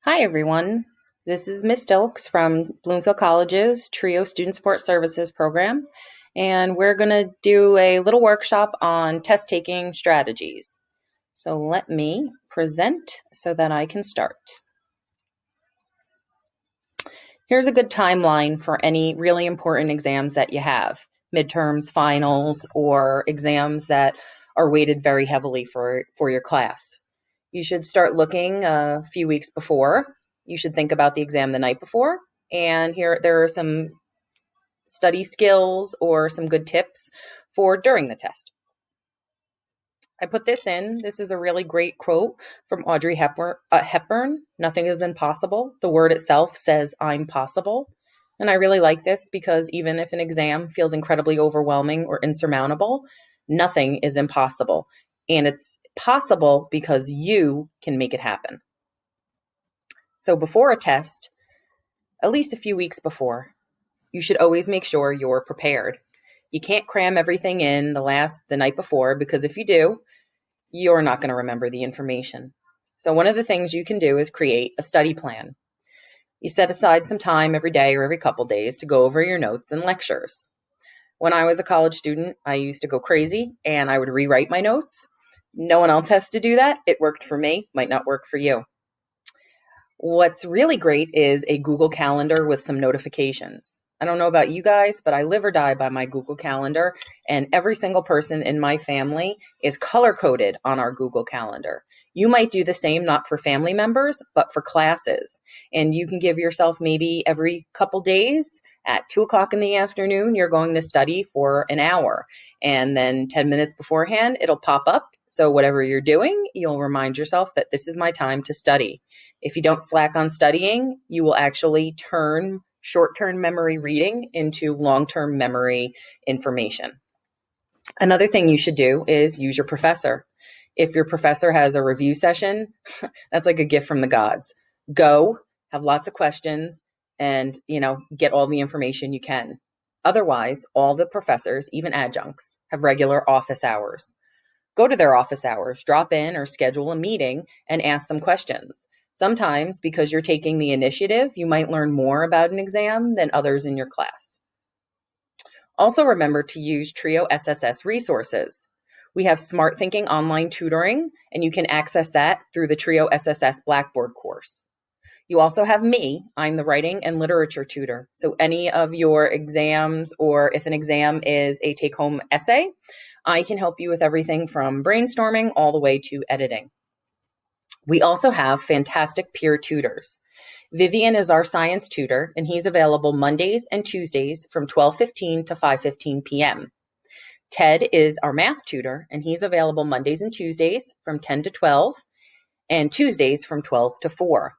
Hi, everyone. This is Miss Dilkes from Bloomfield College's TRIO Student Support Services program, and we're going to do a little workshop on test-taking strategies. So let me present so that I can start. Here's a good timeline for any really important exams that you have, midterms, finals, or exams that are weighted very heavily for your class. You should start looking a few weeks before. You should think about the exam the night before. And here there are some study skills or some good tips for during the test. I put this in. This is a really great quote from Audrey Hepburn. Nothing is impossible. The word itself says, I'm possible. And I really like this because even if an exam feels incredibly overwhelming or insurmountable, nothing is impossible. And it's possible because you can make it happen. So before a test, at least a few weeks before, you should always make sure you're prepared. You can't cram everything in the night before, because if you do, you're not going to remember the information. So one of the things you can do is create a study plan. You set aside some time every day or every couple days to go over your notes and lectures. When I was a college student, I used to go crazy and I would rewrite my notes. No one else has to do that. It worked for me, might not work for you. What's really great is a Google Calendar with some notifications. I don't know about you guys, but I live or die by my Google Calendar, and every single person in my family is color-coded on our Google Calendar. You might do the same, not for family members, but for classes. And you can give yourself maybe every couple days at 2 o'clock in the afternoon, you're going to study for an hour. And then 10 minutes beforehand, it'll pop up. So whatever you're doing, you'll remind yourself that this is my time to study. If you don't slack on studying, you will actually turn short-term memory reading into long-term memory information. Another thing you should do is use your professor. If your professor has a review session, that's like a gift from the gods. Go, have lots of questions, and get all the information you can. Otherwise, all the professors, even adjuncts, have regular office hours. Go to their office hours, drop in or schedule a meeting and ask them questions. Sometimes, because you're taking the initiative, you might learn more about an exam than others in your class. Also remember to use TRIO SSS resources. We have Smart Thinking online tutoring, and you can access that through the TRIO SSS Blackboard course. You also have me. I'm the writing and literature tutor. So any of your exams, or if an exam is a take-home essay, I can help you with everything from brainstorming all the way to editing. We also have fantastic peer tutors. Vivian is our science tutor, and he's available Mondays and Tuesdays from 12:15 to 5:15 p.m. Ted is our math tutor, and he's available Mondays and Tuesdays from 10 to 12 and Tuesdays from 12 to 4.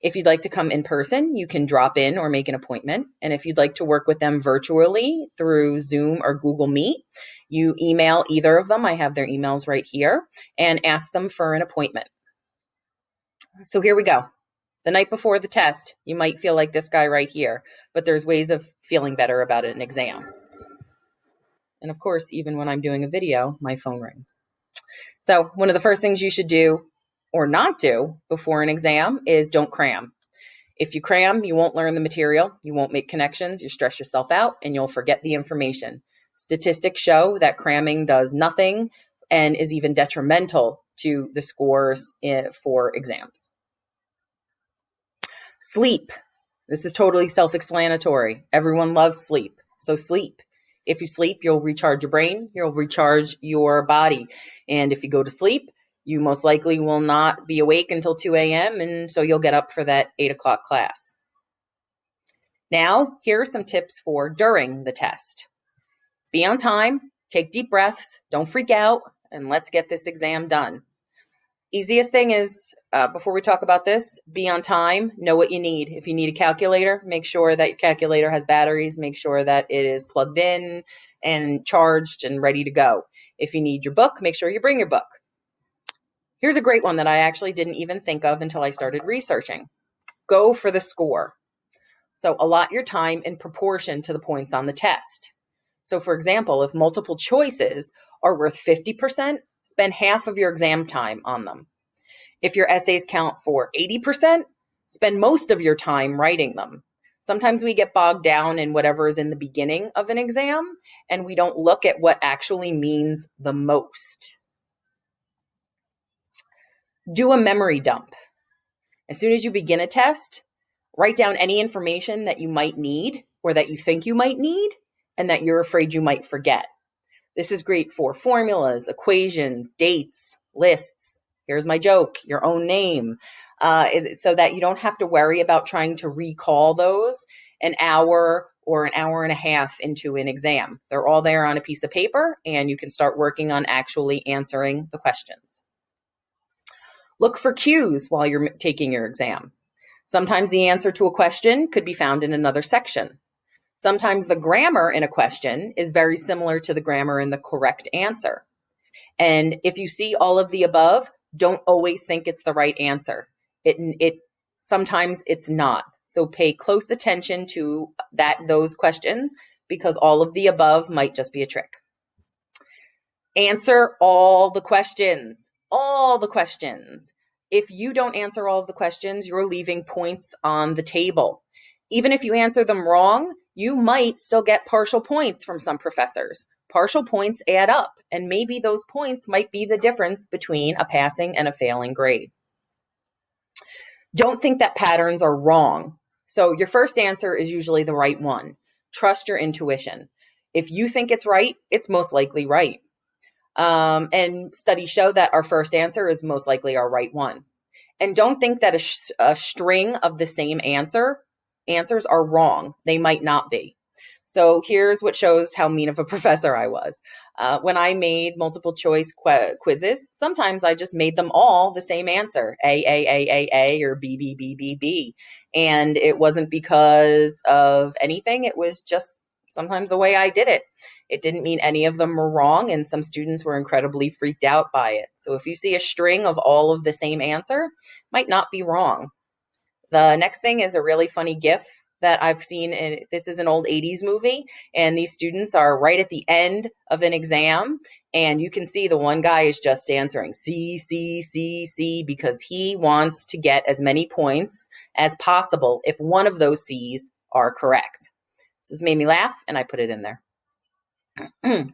If you'd like to come in person, you can drop in or make an appointment. And if you'd like to work with them virtually through Zoom or Google Meet, you email either of them. I have their emails right here, and ask them for an appointment. So here we go. The night before the test, you might feel like this guy right here, but there's ways of feeling better about an exam. And of course, even when I'm doing a video, my phone rings. So one of the first things you should do or not do before an exam is don't cram. If you cram, you won't learn the material, you won't make connections, you stress yourself out, and you'll forget the information. Statistics show that cramming does nothing and is even detrimental to the scores for exams. Sleep. This is totally self-explanatory. Everyone loves sleep, so sleep. If you sleep, you'll recharge your brain, you'll recharge your body. And if you go to sleep, you most likely will not be awake until 2 a.m., and so you'll get up for that 8 o'clock class. Now, here are some tips for during the test. Be on time, take deep breaths, don't freak out, and let's get this exam done. Easiest thing is, before we talk about this, be on time, know what you need. If you need a calculator, make sure that your calculator has batteries, make sure that it is plugged in and charged and ready to go. If you need your book, make sure you bring your book. Here's a great one that I actually didn't even think of until I started researching. Go for the score. So allot your time in proportion to the points on the test. So for example, if multiple choices are worth 50%, spend half of your exam time on them. If your essays count for 80%, spend most of your time writing them. Sometimes we get bogged down in whatever is in the beginning of an exam, and we don't look at what actually means the most. Do a memory dump. As soon as you begin a test, write down any information that you might need or that you think you might need and that you're afraid you might forget. This is great for formulas, equations, dates, lists. Here's my joke, your own name, so that you don't have to worry about trying to recall those an hour or an hour and a half into an exam. They're all there on a piece of paper, and you can start working on actually answering the questions. Look for cues while you're taking your exam. Sometimes the answer to a question could be found in another section. Sometimes the grammar in a question is very similar to the grammar in the correct answer. And if you see all of the above, don't always think it's the right answer. Sometimes it's not. So pay close attention to those questions, because all of the above might just be a trick. Answer all the questions. All the questions. If you don't answer all of the questions, you're leaving points on the table. Even if you answer them wrong, you might still get partial points from some professors. Partial points add up, and maybe those points might be the difference between a passing and a failing grade. Don't think that patterns are wrong. So your first answer is usually the right one. Trust your intuition. If you think it's right, it's most likely right. And studies show that our first answer is most likely our right one. And don't think that a string of the same answers are wrong. They might not be. So here's what shows how mean of a professor I was. When I made multiple choice quizzes, sometimes I just made them all the same answer, A, or B. And it wasn't because of anything. It was just sometimes the way I did it. It didn't mean any of them were wrong, and some students were incredibly freaked out by it. So if you see a string of all of the same answer, might not be wrong. The next thing is a really funny GIF that I've seen. This is an old 80s movie, and these students are right at the end of an exam, and you can see the one guy is just answering C, because he wants to get as many points as possible if one of those C's are correct. This has made me laugh, and I put it in there.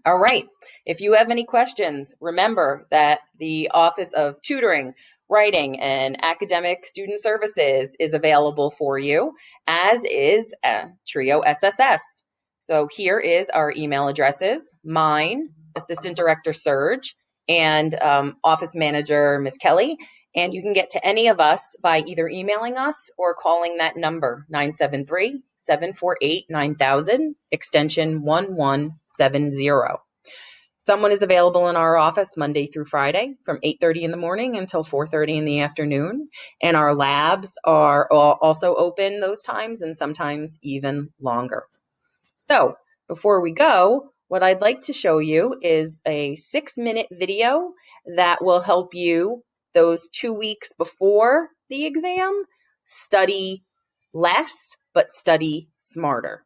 All right. If you have any questions, remember that the Office of Tutoring, Writing, and Academic Student Services is available for you, as is Trio SSS. So here is our email addresses: mine, Assistant Director Serge, and Office Manager Ms. Kelly. And you can get to any of us by either emailing us or calling that number, 973-748-9000, extension 1170. Someone is available in our office Monday through Friday from 8:30 in the morning until 4:30 in the afternoon. And our labs are also open those times, and sometimes even longer. So before we go, what I'd like to show you is a 6-minute video that will help you those 2 weeks before the exam study less, but study smarter.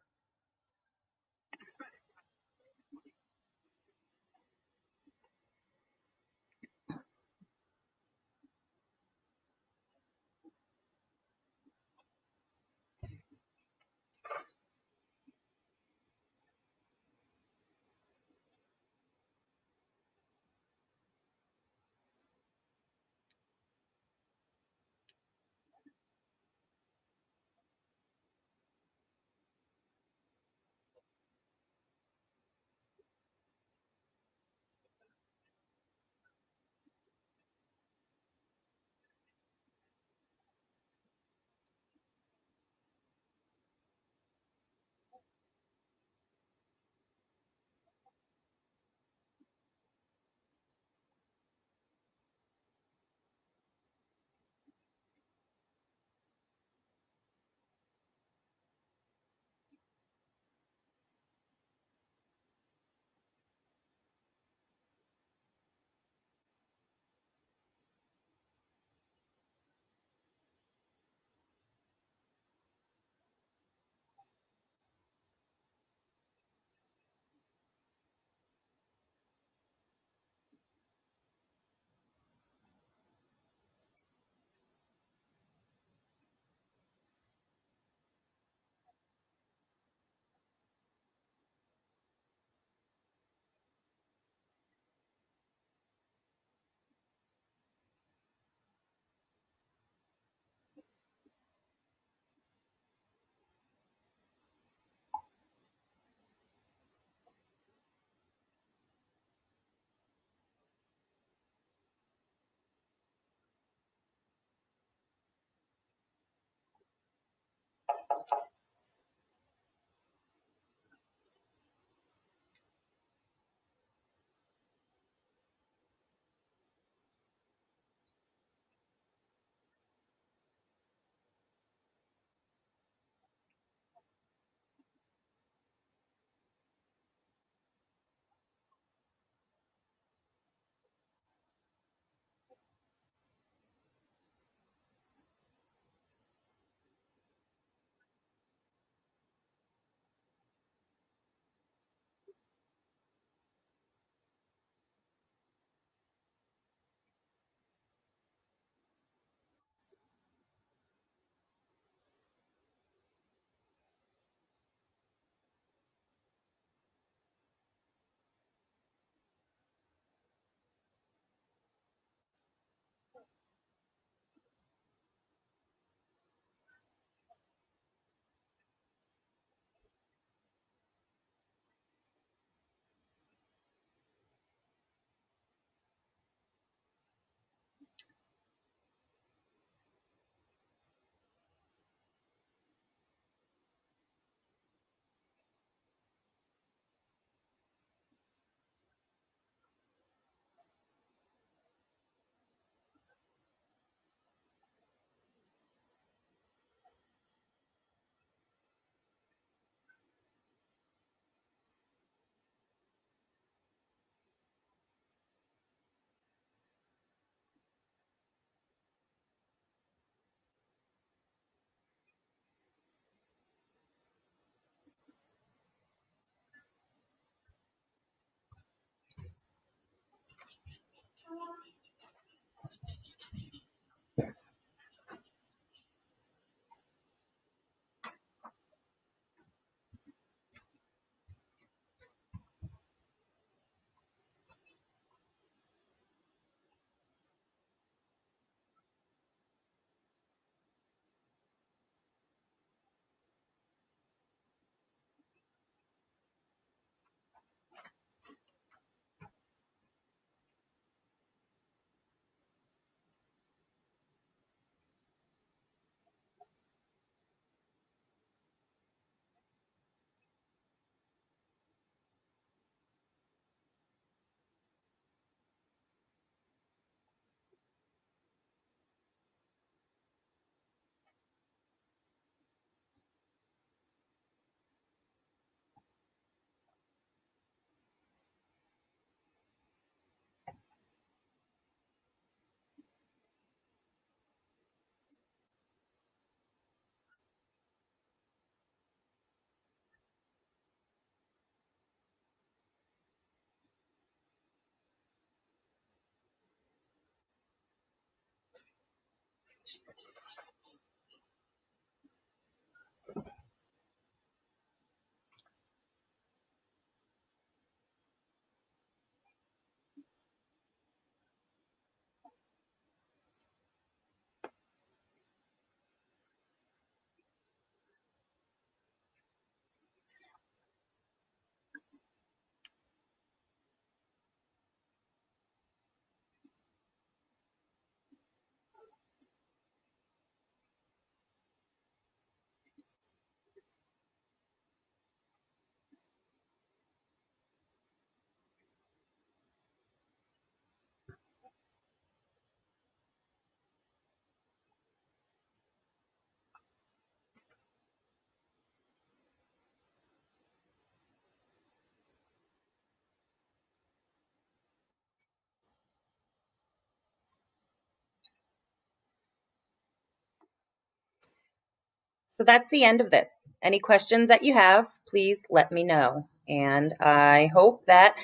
So that's the end of this. Any questions that you have, please let me know. And I hope that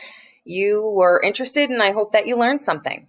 you were interested and I hope that you learned something.